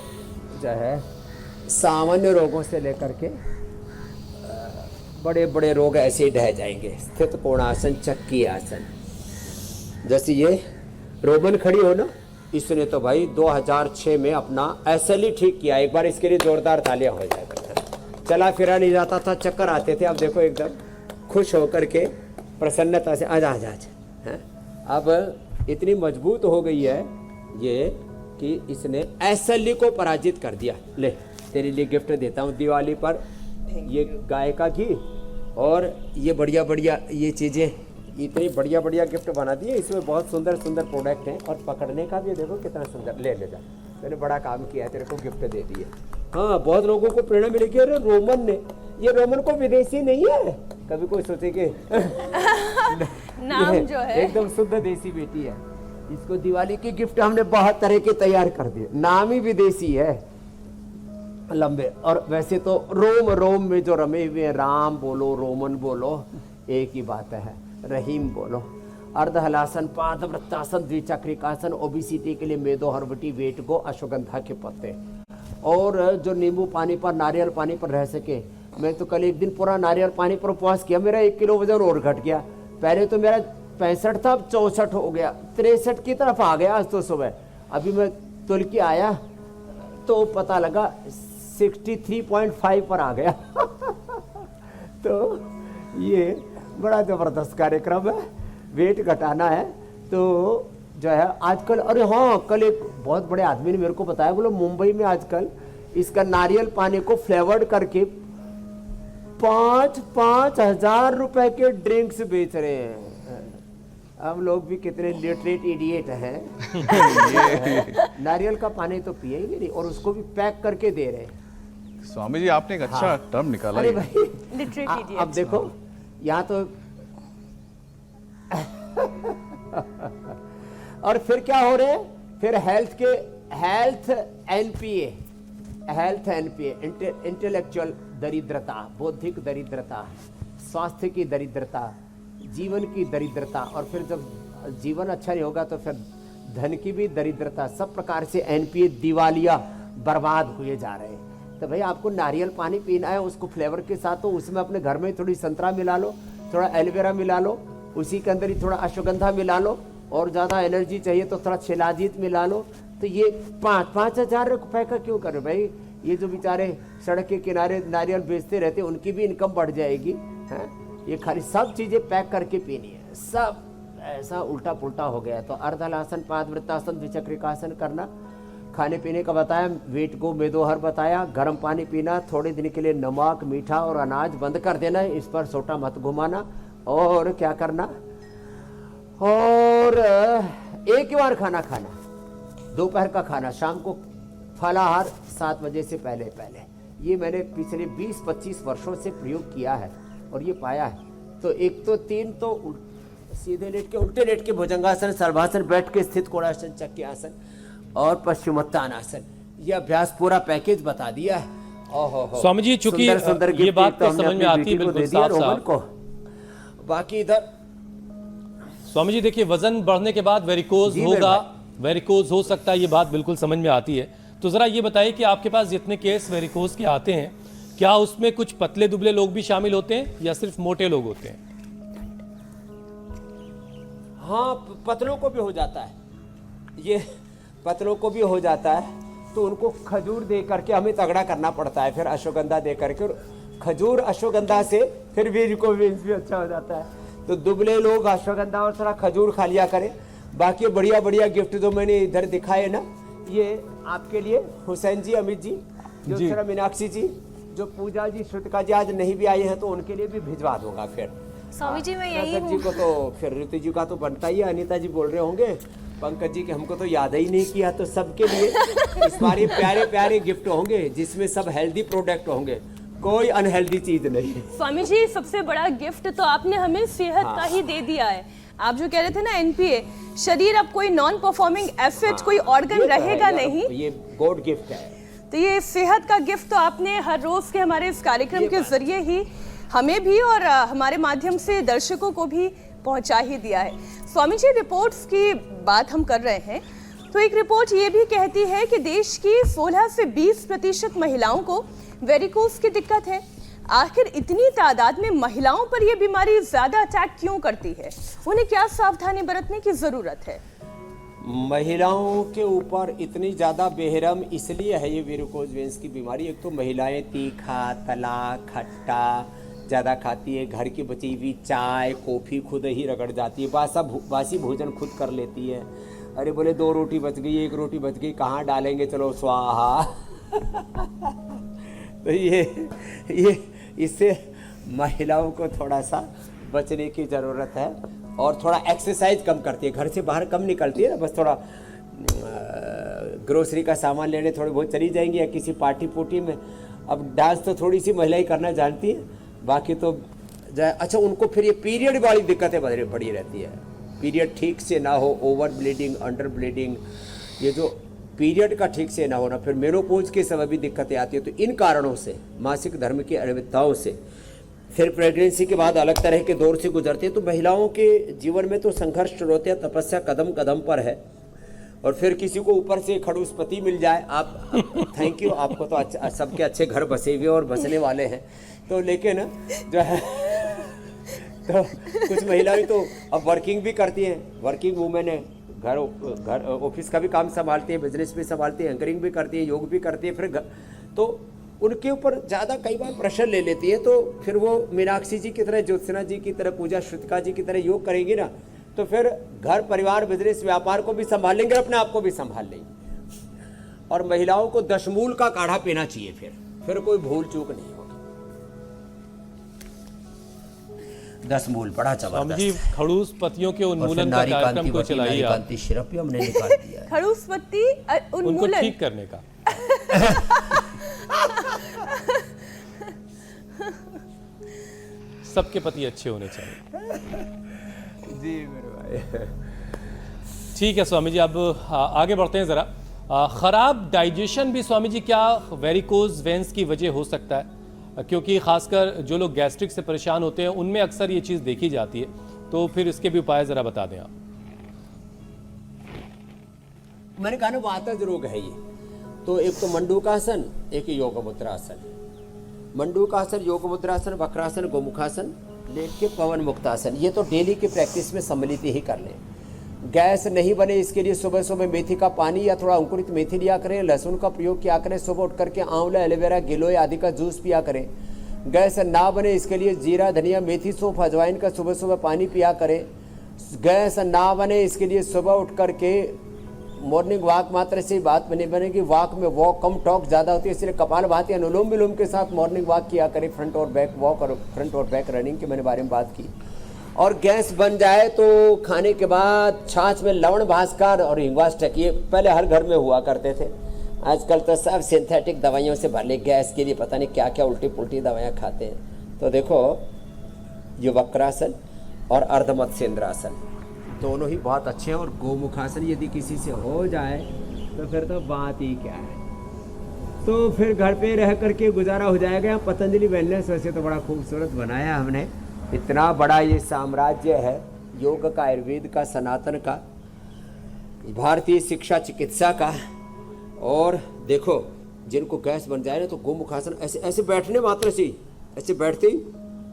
[SPEAKER 6] जो है सामान्य रोगों से लेकर के बड़े बड़े रोग ऐसे ही ढह जाएंगे। स्थित कोणासन, चक्की आसन, जैसे ये रोमन खड़ी हो ना, इसने तो भाई 2006 में अपना एसएलई ठीक किया। एक बार इसके लिए जोरदार तालियां हो जाए करता। चला फिरा नहीं जाता था, चक्कर आते थे, अब देखो एकदम खुश होकर के प्रसन्नता से आज हैं। अब इतनी मजबूत हो गई है ये कि इसने एसएलई को पराजित कर दिया। ले, तेरे लिए गिफ्ट देता हूँ दिवाली पर, ये गाय का घी और ये बढ़िया बढ़िया ये चीज़ें, इतनी बढ़िया बढ़िया गिफ्ट बना दिए। इसमें बहुत सुंदर सुंदर प्रोडक्ट हैं और पकड़ने का भी देखो कितना सुंदर। ले जा, मैंने बड़ा काम किया है, तेरे को गिफ्ट दे दिए। हाँ, बहुत लोगों को प्रेरणा मिलेगी, अरे रोमन ने, ये रोमन को विदेशी नहीं है। कभी कोई सोचे कि
[SPEAKER 2] नाम
[SPEAKER 6] ये
[SPEAKER 2] जो है
[SPEAKER 6] एकदम शुद्ध देसी बेटी है। इसको दिवाली की गिफ्ट हमने बहुत तरह के तैयार कर दिए, नाम ही विदेशी है लंबे। और वैसे तो रोम रोम में जो रमे हुए हैं, राम बोलो रोमन बोलो एक ही बात है, रहीम बोलो। अर्धहलासन, पादवृत्तासन, द्विचक्रिकासन, ओबेसिटी के लिए मेदो हर्बटी, वेट को अश्वगंधा के पत्ते। और जो नींबू पानी पर, नारियल पानी पर रह सके। मैं तो कल एक दिन पूरा नारियल पानी पर उपवास किया, मेरा 1 किलो वजन और घट गया। पहले तो मेरा 65 था, अब 64 हो गया, 63 की तरफ आ गया आज तो सुबह। अभी मैं तुल के आया तो पता लगा 63.5 पर आ गया। तो ये बड़ा जबरदस्त कार्यक्रम है, वेट घटाना है। तो जो है आजकल, अरे हाँ, कल एक बहुत बड़े आदमी ने मेरे को बताया, बोलो मुंबई में आजकल इसका नारियल पानी को फ्लेवर्ड करके 5-5 हजार रुपए के ड्रिंक्स बेच रहे हैं। हम लोग भी कितने लिटरेट इडियट हैं। नारियल का पानी तो पिएंगे नहीं और उसको भी पैक करके दे रहे हैं।
[SPEAKER 3] स्वामी जी आपने एक अच्छा टर्म निकाला
[SPEAKER 6] अरे
[SPEAKER 3] ये।
[SPEAKER 6] भाई
[SPEAKER 2] लिटरेट
[SPEAKER 6] अब देखो यहाँ तो और फिर क्या हो रहे हैं, फिर हेल्थ एनपीए, इंटेलेक्चुअल दरिद्रता, बौद्धिक दरिद्रता, स्वास्थ्य की दरिद्रता, जीवन की दरिद्रता। और फिर जब जीवन अच्छा नहीं होगा तो फिर धन की भी दरिद्रता। सब प्रकार से एनपीए दिवालिया बर्बाद हुए जा रहे हैं। तो भाई आपको नारियल पानी पीना है उसको फ्लेवर के साथ, तो उसमें अपने घर में थोड़ी संतरा मिला लो, थोड़ा एलोवेरा मिला लो, उसी के अंदर ही थोड़ा अश्वगंधा मिला लो, और ज़्यादा एनर्जी चाहिए तो थोड़ा शिलाजीत मिला लो। तो ये 5-5 हजार रुपए का क्यों कर रहे भाई? ये जो बेचारे सड़क के किनारे नारियल बेचते रहते उनकी भी इनकम बढ़ जाएगी। हैं, ये खाली सब चीज़ें पैक करके पीनी है, सब ऐसा उल्टा पुल्टा हो गया। तो अर्धहलासन, पादवृत्तासन, द्विचक्रिकासन करना, खाने पीने का बताया, वेट को मेदोहर बताया, गर्म पानी पीना, थोड़े दिन के लिए नमक, मीठा और अनाज बंद कर देना, इस पर सोटा मत घुमाना। और क्या करना, और एक ही बार खाना खाना, दोपहर का खाना, शाम को फलाहार 7 बजे से पहले पहले। ये मैंने पिछले 20-25 वर्षों से प्रयोग किया है और ये पाया है। तो एक तो 3 तो सीधे लेट के, उल्टे लेट के भुजंगासन, सर्वासन, बैठ के स्थित कोणासन, चक्रासन और पश्चिमोत्तानासन, ये अभ्यास पूरा पैकेज बता दिया है। ओहो
[SPEAKER 1] स्वामी जी, चूंकि ये बात तो समझ में आती है बिल्कुल साफ साफ।
[SPEAKER 6] बाकी इधर
[SPEAKER 1] स्वामी जी देखिए, वजन बढ़ने के बाद वेरिकोज होगा, वेरिकोज हो सकता है, ये बात बिल्कुल समझ में आती है। तो जरा ये बताइए कि आपके पास जितने केस वेरिकोज के आते हैं, क्या उसमें कुछ पतले दुबले लोग भी शामिल होते हैं या सिर्फ मोटे लोग होते हैं?
[SPEAKER 6] हाँ, पतलों को भी हो जाता है, ये पतलों को भी हो जाता है। तो उनको खजूर दे करके हमें तगड़ा करना पड़ता है, फिर अश्वगंधा दे करके, और खजूर अश्वगंधा से फिर वेरिकोज भी अच्छा हो जाता है। तो दुबले लोग अश्वगंधा और थोड़ा खजूर खा लिया करें। बाकी बढ़िया बढ़िया गिफ्ट जो मैंने इधर दिखाए ना, ये आपके लिए हुसैन जी, अमित जी, ज्योत्सना, मीनाक्षी जी, जो पूजा जी, श्रुतिका जी आज नहीं भी आए हैं तो उनके लिए भी भिजवा दूंगा। फिर
[SPEAKER 4] स्वामी जी मैं यही
[SPEAKER 6] रजत जी को तो फिर ऋतु जी का तो बनता ही है। अनीता जी बोल रहे होंगे पंकज जी के हमको तो याद ही नहीं किया। तो सबके लिए इस बार प्यारे प्यारे गिफ्ट होंगे जिसमें सब हेल्दी प्रोडक्ट होंगे, कोई अनहेल्दी चीज नहीं।
[SPEAKER 2] स्वामी जी, सबसे बड़ा गिफ्ट तो आपने हमें सेहत का ही दे दिया है। आप जो कह रहे थे ना, एनपीए, शरीर अब कोई नॉन परफॉर्मिंग एसेट, कोई ऑर्गन रहेगा नहीं,
[SPEAKER 6] ये गॉड गिफ्ट है।
[SPEAKER 2] तो ये सेहत का गिफ्ट तो आपने हर रोज के हमारे इस कार्यक्रम के जरिए ही हमें भी और हमारे माध्यम से दर्शकों को भी पहुंचा ही दिया है। स्वामी जी, रिपोर्ट्स की बात हम कर रहे हैं, तो एक रिपोर्ट ये भी कहती है कि देश की 16 से 20% महिलाओं को वेरिकोज की दिक्कत है। आखिर इतनी तादाद में महिलाओं पर यह बीमारी ज्यादा अटैक क्यों करती है? उन्हें क्या सावधानी बरतने की जरूरत है?
[SPEAKER 6] महिलाओं के ऊपर इतनी ज़्यादा बेहरम इसलिए है ये वेरिकोज वेन्स की बीमारी। एक तो महिलाएं तीखा, तला, खट्टा ज़्यादा खाती है, घर की बची हुई चाय, कॉफ़ी खुद ही रगड़ जाती है, बासी भोजन खुद कर लेती है। अरे बोले 2 रोटी बच गई, 1 रोटी बच गई, कहाँ डालेंगे, चलो स्वाहा। तो ये इससे महिलाओं को थोड़ा सा बचने की ज़रूरत है। और थोड़ा एक्सरसाइज कम करती है, घर से बाहर कम निकलती है ना, बस थोड़ा ग्रोसरी का सामान लेने थोड़ी बहुत चली जाएंगी या किसी पार्टी पुर्टी में। अब डांस तो थोड़ी सी महिलाएं करना जानती है, बाकी तो जाए। अच्छा, उनको फिर ये पीरियड वाली दिक्कतें बड़ी रहती है, पीरियड ठीक से ना हो, ओवर ब्लीडिंग, अंडर ब्लीडिंग, ये जो पीरियड का ठीक से ना होना, फिर मेनोपॉज के समय भी दिक्कतें आती है। तो इन कारणों से, मासिक धर्म की अनियमितताओं से, फिर प्रेगनेंसी के बाद अलग तरह के दौर से गुजरती है। तो महिलाओं के जीवन में तो संघर्ष चुनौतियाँ, तपस्या कदम कदम पर है। और फिर किसी को ऊपर से खड़ूस पति मिल जाए, आप थैंक यू, आपको तो अच्छा, सबके अच्छे घर बसे हुए और बसने वाले हैं। तो लेकिन जो है तो कुछ महिलाएं तो अब वर्किंग भी करती हैं, वर्किंग वूमेन है, घर ऑफिस का भी काम संभालती है, बिजनेस भी संभालती है, एंकरिंग भी करती है, योग भी करती है। फिर तो उनके ऊपर ज़्यादा कई बार प्रेशर ले लेती है। तो फिर वो मीनाक्षी जी की तरह, ज्योत्सना जी की तरह, पूजा श्रुतिका जी की तरह योग करेंगी ना, तो फिर घर परिवार बिजनेस व्यापार को भी संभाल लेंगे, अपने आप को भी संभाल लेंगे। और महिलाओं को दशमूल का काढ़ा पीना चाहिए, फिर कोई भूल चूक नहीं होगी। दशमूल बड़ा
[SPEAKER 1] स्वामी जी,
[SPEAKER 6] जबरदस्त।
[SPEAKER 1] खड़ूस पतियों के
[SPEAKER 6] और फिर
[SPEAKER 1] उन्मूलन का
[SPEAKER 6] नारी
[SPEAKER 1] कार्यक्रम
[SPEAKER 6] कांति
[SPEAKER 1] को
[SPEAKER 6] वटी,
[SPEAKER 1] चलाइए
[SPEAKER 6] नारी
[SPEAKER 1] आप,
[SPEAKER 6] कांति सिरप भी हमने निकाल दिया है।
[SPEAKER 2] खड़ूस पत्ती
[SPEAKER 1] उनको
[SPEAKER 2] उन्मूलन।
[SPEAKER 1] ठीक करने का। सबके पति अच्छे होने चाहिए।
[SPEAKER 6] जी मेरे भाई।
[SPEAKER 1] ठीक है स्वामी जी, अब आगे बढ़ते हैं जरा। खराब डाइजेशन भी स्वामी जी क्या वेरिकोज वेन्स की वजह हो सकता है? क्योंकि खासकर जो लोग गैस्ट्रिक से परेशान होते हैं उनमें अक्सर ये चीज देखी जाती है, तो फिर इसके भी उपाय जरा बता दें आप।
[SPEAKER 6] मैंने कहा ना, वातज रोग है ये। तो एक तो मंडूकासन, एक योग मुद्रासन। मंडूकासन, योग मुद्रासन, वक्रासन, गोमुखासन, लेट के पवन मुक्तासन, ये तो डेली की प्रैक्टिस में सम्मिलित ही कर लें। गैस नहीं बने इसके लिए सुबह सुबह मेथी का पानी या थोड़ा अंकुरित मेथी लिया करें, लहसुन का प्रयोग किया करें, सुबह उठ करके आंवला, एलोवेरा, गिलोय आदि का जूस पिया करें। गैस ना बने इसके लिए जीरा, धनिया, मेथी, सौंफ, अजवाइन का सुबह सुबह पानी पिया करें। गैस ना बने इसके लिए सुबह उठ करके मॉर्निंग वॉक मात्र से बात बने बनेगी, वॉक में वॉक कम टॉक ज़्यादा होती है, इसलिए कपालभाति अनुलोम विलोम के साथ मॉर्निंग वॉक किया करें। फ्रंट और बैक वॉक और फ्रंट और बैक रनिंग के मैंने बारे में बात की। और गैस बन जाए तो खाने के बाद छाछ में लवण भास्कर और हिंगवाष्टक, ये पहले हर घर में हुआ करते थे। आजकल तो सब सिंथेटिक दवाइयों से भर ले, गैस के लिए पता नहीं क्या क्या उल्टी पुल्टी दवाइयाँ खाते हैं। तो देखो, ये वक्रासन और अर्धमत्स्येंद्रासन दोनों ही बहुत अच्छे हैं। और गोमुखासन यदि किसी से हो जाए तो फिर तो बात ही क्या है, तो फिर घर पे रह करके गुजारा हो जाएगा। पतंजलि वेलनेस वैसे तो बड़ा खूबसूरत बनाया हमने, इतना बड़ा ये साम्राज्य है योग का, आयुर्वेद का, सनातन का, भारतीय शिक्षा चिकित्सा का। और देखो, जिनको गैस बन जाए ना तो गोमुखासन ऐसे ऐसे बैठने मात्र से, ऐसे बैठते ही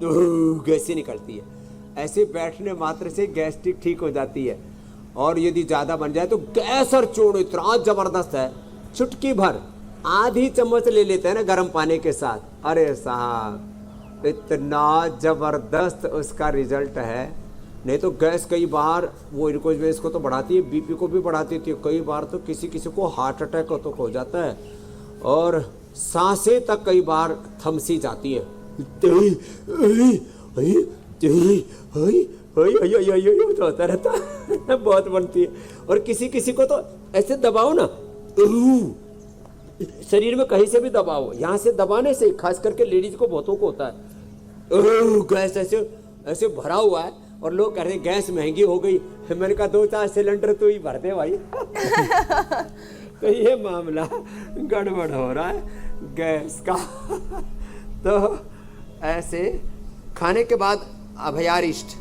[SPEAKER 6] तो गैस निकलती है, ऐसे बैठने मात्र से गैस्ट्रिक ठीक हो जाती है। और यदि ज़्यादा बन जाए तो गैस और चूर्ण इतना ज़बरदस्त है, चुटकी भर आधी चम्मच ले लेते हैं ना गर्म पानी के साथ, अरे साहब इतना ज़बरदस्त उसका रिजल्ट है। नहीं तो गैस कई बार वो वेरिकोज वेन्स को तो बढ़ाती है, बीपी को भी बढ़ाती थी, कई बार तो किसी किसी को हार्ट अटैक हो जाता है, और सांसें तक कई बार थमसी जाती है, तो होता रहता है, बहुत बनती है। और किसी किसी को तो ऐसे दबाओ ना, शरीर में कहीं से भी दबाओ, यहाँ से दबाने से खास करके लेडीज को बहुतों को होता है, गैस ऐसे ऐसे भरा हुआ है और लोग कह रहे हैं गैस महंगी हो गई। मैंने कहा 2-4 सिलेंडर तो ही भर दे भाई। तो ये मामला गड़बड़ हो रहा है गैस का। तो ऐसे खाने के बाद अभयारिष्ट,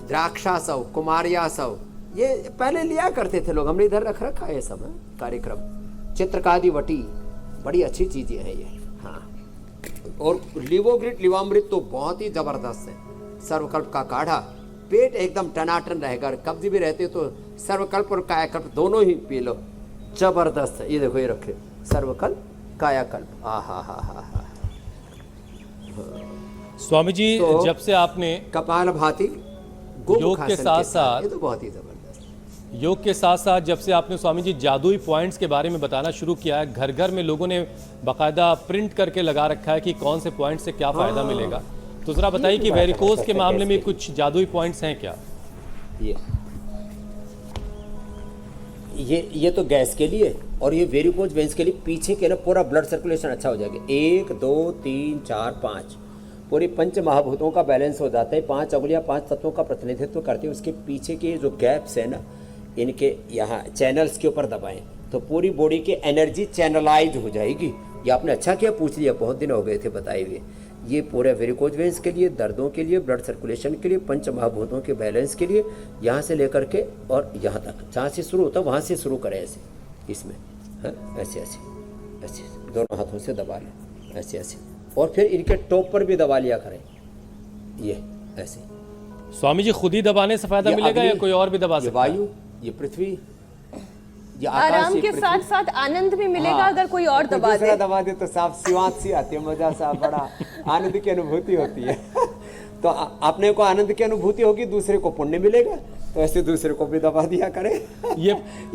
[SPEAKER 6] द्राक्षासव, कुमारियासव, ये पहले लिया करते थे लोग, हमने इधर रख रखा है सब कार्यक्रम। चित्रकादि वटी बड़ी अच्छी चीजें हैं ये, हाँ। और लिवोग्रिट, लिवामृत तो बहुत ही जबरदस्त है। सर्वकल्प का काढ़ा, पेट एकदम टनाटन रहेगा, कब्ज भी रहते तो सर्वकल्प और कायाकल्प दोनों ही पी लो, जबरदस्त है। ये देखो, ये रखे सर्वकल्प, कायाकल्प, हा।
[SPEAKER 1] स्वामी जी,
[SPEAKER 6] तो
[SPEAKER 1] जब से आपने
[SPEAKER 6] कपालभाति,
[SPEAKER 1] योग के साथ साथ,
[SPEAKER 6] ये तो बहुत ही जबरदस्त,
[SPEAKER 1] योग के साथ साथ जब से आपने स्वामी जी जादुई पॉइंट्स के बारे में बताना शुरू किया है, घर घर में लोगों ने बाकायदा प्रिंट करके लगा रखा है कि कौन से पॉइंट से क्या फायदा मिलेगा, तो जरा बताइए कि वेरिकोज के मामले में कुछ जादुई पॉइंट्स हैं क्या?
[SPEAKER 6] ये तो गैस के लिए, और ये वेरिकोज वेन्स के लिए पीछे के ना पूरा ब्लड सर्कुलेशन अच्छा हो जाएगा। 1 2 3 4 5 पूरी पंच महाभूतों का बैलेंस हो जाता है। 5 अंगुलियां 5 तत्वों का प्रतिनिधित्व करती है। उसके पीछे के जो गैप्स है ना, इनके यहाँ चैनल्स के ऊपर दबाएं तो पूरी बॉडी की एनर्जी चैनलाइज हो जाएगी। ये आपने अच्छा किया पूछ लिया, बहुत दिन हो गए थे बताए हुए। ये पूरे वेरिकोज वेन्स के लिए, दर्दों के लिए, ब्लड सर्कुलेशन के लिए, पंच महाभूतों के बैलेंस के लिए, यहाँ से लेकर के और यहाँ तक, जहाँ से शुरू होता है वहाँ से शुरू करें ऐसे, इसमें है ऐसे ऐसे ऐसे दोनों हाथों से दबा लें ऐसे ऐसे, और फिर इनके टॉप पर भी दबा लिया करें, ये ऐसे।
[SPEAKER 1] स्वामी जी खुद ही दबाने से फायदा
[SPEAKER 6] ये
[SPEAKER 1] मिलेगा या
[SPEAKER 6] अग्नि,
[SPEAKER 1] कोई और भी दबा
[SPEAKER 6] ये
[SPEAKER 1] सकता है?
[SPEAKER 6] वायु, ये पृथ्वी, ये आकाश,
[SPEAKER 2] आराम
[SPEAKER 6] ये
[SPEAKER 2] के
[SPEAKER 6] पृथ्वी।
[SPEAKER 2] साथ साथ आनंद भी मिलेगा अगर कोई और
[SPEAKER 6] कोई
[SPEAKER 2] दबा
[SPEAKER 6] दूसरा
[SPEAKER 2] दे।
[SPEAKER 6] दबा दे तो साफ सिवात सी आती है, मजा सा, बड़ा आनंद की अनुभूति होती है। तो अपने को आनंद की अनुभूति होगी, दूसरे को पुण्य मिलेगा, तो ऐसे दूसरे को भी दबा दिया करें।
[SPEAKER 1] ये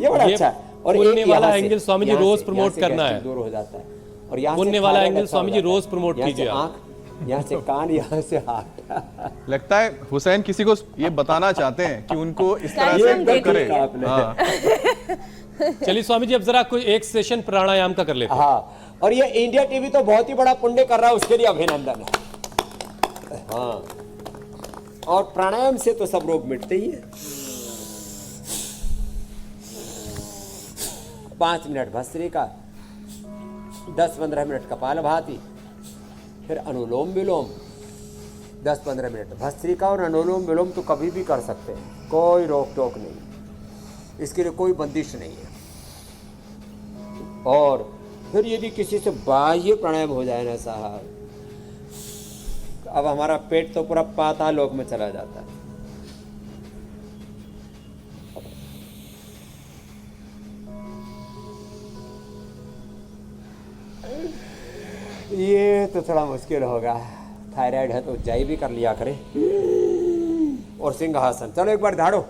[SPEAKER 6] बड़ा अच्छा है। और
[SPEAKER 1] पुण्य
[SPEAKER 6] एक
[SPEAKER 1] वाला
[SPEAKER 6] यहाँ से-
[SPEAKER 1] एंगल स्वामी जी
[SPEAKER 6] यहाँ
[SPEAKER 1] रोज
[SPEAKER 6] से-
[SPEAKER 1] प्रमोट
[SPEAKER 6] यहाँ से
[SPEAKER 1] करना
[SPEAKER 6] गैस्ट्रिक
[SPEAKER 1] है।
[SPEAKER 6] दूर हो जाता है। और यहाँ
[SPEAKER 1] पुण्य
[SPEAKER 6] से
[SPEAKER 1] वाला
[SPEAKER 6] थायराइड
[SPEAKER 1] एंगल
[SPEAKER 6] अच्छा
[SPEAKER 1] स्वामी
[SPEAKER 6] हो
[SPEAKER 1] जी
[SPEAKER 6] जाता है।
[SPEAKER 1] रोज प्रमोट
[SPEAKER 6] यहाँ से
[SPEAKER 1] कीजिए आप।
[SPEAKER 6] आँख, यहाँ से कान, यहाँ से हाथ।
[SPEAKER 3] लगता है हुसैन किसी को ये बताना चाहते हैं कि उनको इस तरह
[SPEAKER 2] ये
[SPEAKER 3] से
[SPEAKER 2] हम देख
[SPEAKER 3] करें।
[SPEAKER 6] लिया आपने।
[SPEAKER 3] हाँ।
[SPEAKER 1] चलिए स्वामी जी अब जरा कोई एक सेशन प्राणायाम का कर लेते हैं।
[SPEAKER 6] हाँ, और ये इंडिया टीवी तो बहुत ही बड़ा पुण्य कर रहा है, उसके लिए अभिनंदन है। हाँ, और प्राणायाम से तो सब रोग मिटते ही है। 5 मिनट भस्त्रिका, 10-15 मिनट कपालभाति, फिर अनुलोम विलोम। 10-15 मिनट भस्त्रिका और अनुलोम विलोम तो कभी भी कर सकते हैं, कोई रोक टोक नहीं, इसके लिए कोई बंदिश नहीं है। और फिर यदि किसी से बाह्य प्राणायाम हो जाए ना साहब, अब हमारा पेट तो पूरा पाताल लोक में चला जाता है। ये तो थोड़ा मुश्किल होगा, थायराइड है तो ऊंचाई भी कर लिया करे। और सिंहासन, चलो एक बार झाड़ो।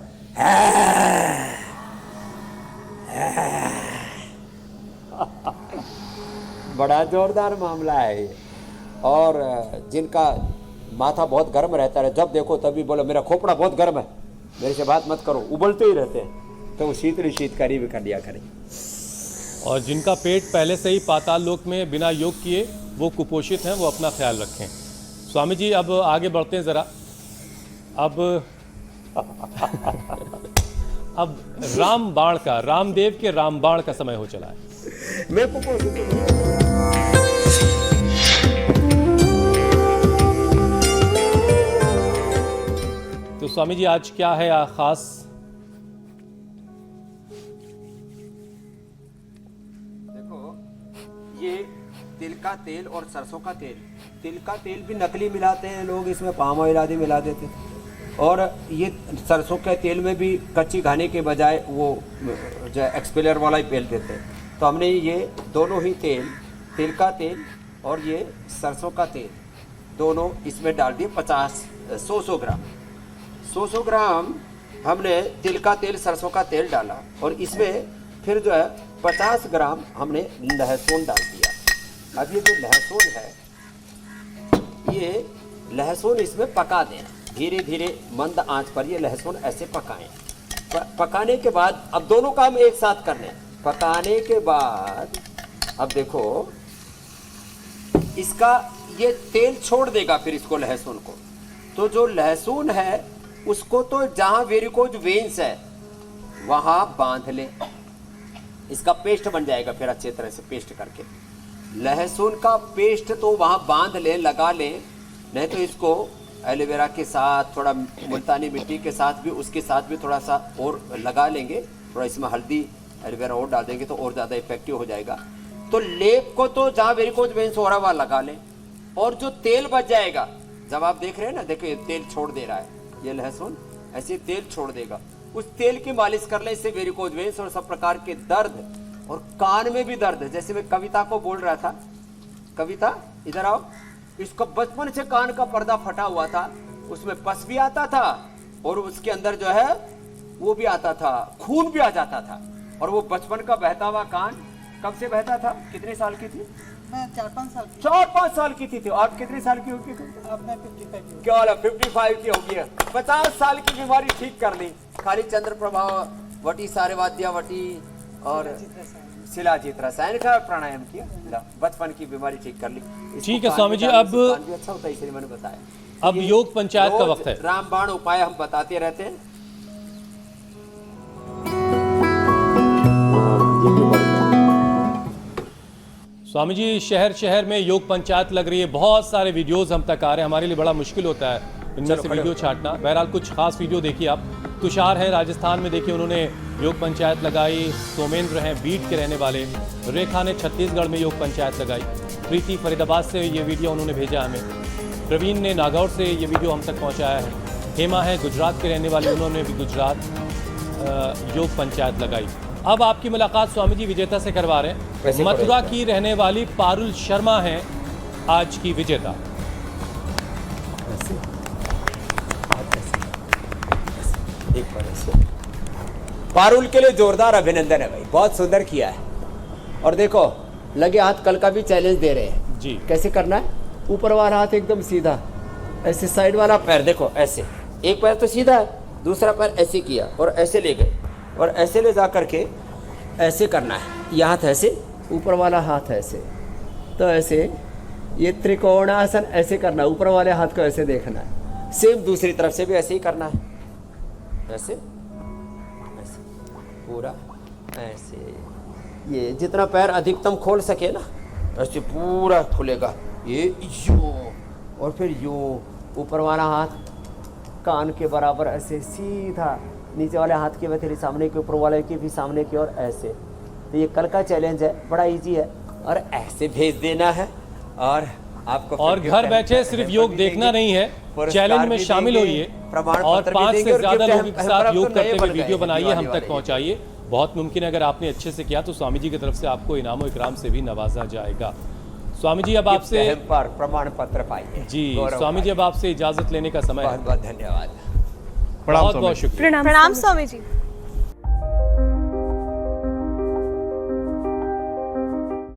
[SPEAKER 6] बड़ा जोरदार मामला है ये। और जिनका माथा बहुत गर्म रहता है, जब देखो तभी बोलो मेरा खोपड़ा बहुत गर्म है, मेरे से बात मत करो, उबलते ही रहते हैं, तो वो शीतकारी भी कर लिया करें।
[SPEAKER 1] और जिनका पेट पहले से ही पाताल लोक में बिना योग किए वो कुपोषित हैं, वो अपना ख्याल रखें। स्वामी जी अब आगे बढ़ते हैं जरा। अब रामबाण का, रामदेव के रामबाण का समय हो चला है।
[SPEAKER 6] मैं कुपोषित
[SPEAKER 1] तो स्वामी जी आज क्या है खास?
[SPEAKER 6] देखो, ये तिल का तेल और सरसों का तेल, तिल का तेल भी नकली मिलाते हैं लोग, इसमें पाम ऑयल आदि मिला देते हैं। और ये सरसों के तेल में भी कच्ची घाने के बजाय वो जो एक्सपेलर वाला ही पेल देते हैं। तो हमने ये दोनों ही तेल, तिल का तेल और ये सरसों का तेल, दोनों इसमें डाल दिए 100 ग्राम। 100 ग्राम हमने तिल का तेल, सरसों का तेल डाला, और इसमें फिर जो है 50 ग्राम हमने लहसुन डाल दिया। अब ये जो लहसुन है, ये लहसुन इसमें पका देना, धीरे धीरे मंद आंच पर ये लहसुन ऐसे पकाएं। पकाने के बाद अब दोनों काम एक साथ करने। पकाने के बाद अब देखो इसका ये तेल छोड़ देगा, फिर इसको लहसुन को, तो जो लहसुन है उसको तो जहां वेरिकोज वेन्स है वहां बांध ले, इसका पेस्ट बन जाएगा। फिर अच्छे तरह से पेस्ट करके लहसुन का पेस्ट तो वहां बांध ले, लगा ले, नहीं तो इसको एलोवेरा के साथ, थोड़ा मुल्तानी मिट्टी के साथ भी, उसके साथ भी थोड़ा सा और लगा लेंगे, थोड़ा इसमें हल्दी एलोवेरा और डाल देंगे तो और ज़्यादा इफेक्टिव हो जाएगा। तो लेप को तो जहाँ वेरिकोज वेन्स हो रहा वहाँ लगा लें, और जो तेल बच जाएगा, जब आप देख रहे हैं ना, देखिए तेल छोड़ दे रहा है, ये लहसुन ऐसे तेल छोड़ देगा, उस तेल की मालिश कर ले, इससे वेरिकोज वेन्स और सब प्रकार के दर्द, और कान में भी दर्द, जैसे मैं कविता को बोल रहा था, कविता इधर आओ, इसका बचपन से कान का पर्दा फटा हुआ था, उसमें पस भी आता था और उसके अंदर जो है वो भी आता था, खून भी आ जाता था, और वो बचपन का बहता हुआ कान कब से बहता था? कितने साल की थी?
[SPEAKER 7] मैं 4-5 साल की।
[SPEAKER 6] 4-5 साल की थी। आप कितने साल की होगी?
[SPEAKER 7] अब मैं 55 की हूँ।
[SPEAKER 6] क्या वाला 55 की होगी? 50 साल की बीमारी ठीक कर ली, खाली चंद्र प्रभाव वटी, सारे वाद्या वटी और शिलाजीत रसायन का प्राणायाम किया, ला, बचपन की बीमारी ठीक कर ली। इसको
[SPEAKER 1] ठीक है
[SPEAKER 6] पानी
[SPEAKER 1] स्वामी जी,
[SPEAKER 6] डालने
[SPEAKER 1] अब-
[SPEAKER 6] से कान भी अच्छा होता है, इसलिए मैंने बताया।
[SPEAKER 1] अब योग पंचायत का
[SPEAKER 6] रोज
[SPEAKER 1] वक्त है।
[SPEAKER 6] रामबाण उपाय हम बताते रहते हैं।
[SPEAKER 1] स्वामी जी, शहर शहर में योग पंचायत लग रही है, बहुत सारे वीडियोस हम तक आ रहे हैं, हमारे लिए बड़ा मुश्किल होता है इनमें से वीडियो छांटना। बहरहाल कुछ खास वीडियो देखिए आप। तुषार है राजस्थान में, देखिए उन्होंने योग पंचायत लगाई। सोमेंद्र हैं बीट के रहने वाले। रेखा ने छत्तीसगढ़ में योग पंचायत लगाई। प्रीति फरीदाबाद से ये वीडियो उन्होंने भेजा हमें। प्रवीण ने नागौर से ये वीडियो हम तक पहुंचाया है। हेमा है गुजरात के रहने वाले, उन्होंने भी गुजरात योग पंचायत लगाई। अब आपकी मुलाकात स्वामी जी विजेता से करवा रहे हैं।
[SPEAKER 6] वैसे
[SPEAKER 1] मथुरा की रहने वाली पारुल शर्मा हैं आज की विजेता।
[SPEAKER 6] एक बार ऐसे। पारुल के लिए जोरदार अभिनंदन है भाई, बहुत सुंदर किया है। और देखो लगे हाथ कल का भी चैलेंज दे रहे हैं
[SPEAKER 1] जी।
[SPEAKER 6] कैसे करना है? ऊपर वाला हाथ एकदम सीधा, ऐसे साइड वाला पैर देखो ऐसे, एक पैर तो सीधा है, दूसरा पैर ऐसे किया और ऐसे ले गए और ऐसे ले जा करके ऐसे करना है। ये हाथ ऐसे, ऊपर वाला हाथ ऐसे, तो ऐसे ये त्रिकोणासन ऐसे करना है। ऊपर वाले हाथ को ऐसे देखना है। सेम दूसरी तरफ से भी ऐसे ही करना है, ऐसे ऐसे पूरा ऐसे। ये जितना पैर अधिकतम खोल सके ना, ऐसे पूरा खुलेगा। ये यूं और फिर यूं, ऊपर वाला हाथ कान के बराबर ऐसे सीधा, नीचे वाले हाथ की हथेली सामने के, ऊपर वाले की भी सामने की ओर ऐसे। तो ये कल का चैलेंज है, बड़ा इजी है। और ऐसे भेज देना है और आपको
[SPEAKER 1] और
[SPEAKER 6] फिर
[SPEAKER 1] घर
[SPEAKER 6] गिफ्ट
[SPEAKER 1] बैठे
[SPEAKER 6] हैम्पर
[SPEAKER 1] सिर्फ
[SPEAKER 6] भी
[SPEAKER 1] योग
[SPEAKER 6] देंगे,
[SPEAKER 1] देखना नहीं है,
[SPEAKER 6] पुरस्कार
[SPEAKER 1] चैलेंज में
[SPEAKER 6] भी
[SPEAKER 1] शामिल
[SPEAKER 6] देंगे,
[SPEAKER 1] होइए
[SPEAKER 6] प्रमाण
[SPEAKER 1] और
[SPEAKER 6] पत्र भी
[SPEAKER 1] 5
[SPEAKER 6] देंगे
[SPEAKER 1] से
[SPEAKER 6] और
[SPEAKER 1] ज्यादा
[SPEAKER 6] गिफ्ट
[SPEAKER 1] लोगों के
[SPEAKER 6] हैम्पर
[SPEAKER 1] साथ
[SPEAKER 6] अब तो
[SPEAKER 1] योग
[SPEAKER 6] नए
[SPEAKER 1] करते हुए
[SPEAKER 6] बन गए
[SPEAKER 1] वीडियो
[SPEAKER 6] हैं,
[SPEAKER 1] बनाइए, हम
[SPEAKER 6] दिवाली
[SPEAKER 1] तक
[SPEAKER 6] वाले।
[SPEAKER 1] पहुंचाइए। बहुत मुमकिन है अगर आपने अच्छे से किया तो स्वामी जी की तरफ से आपको इनाम इकराम से भी नवाजा जाएगा। स्वामी जी अब आपसे
[SPEAKER 6] हैम्पर प्रमाण पत्र पाइए
[SPEAKER 1] जी,
[SPEAKER 6] गौरव
[SPEAKER 1] स्वामी जी
[SPEAKER 6] पाइए।
[SPEAKER 1] अब आपसे इजाजत लेने का समय है।
[SPEAKER 6] बहुत बहुत धन्यवाद।
[SPEAKER 3] प्रणाम
[SPEAKER 1] बहुत
[SPEAKER 3] स्वामी
[SPEAKER 1] बहुत
[SPEAKER 3] जी।
[SPEAKER 1] शुक्रिया।
[SPEAKER 4] प्रणाम स्वामी जी।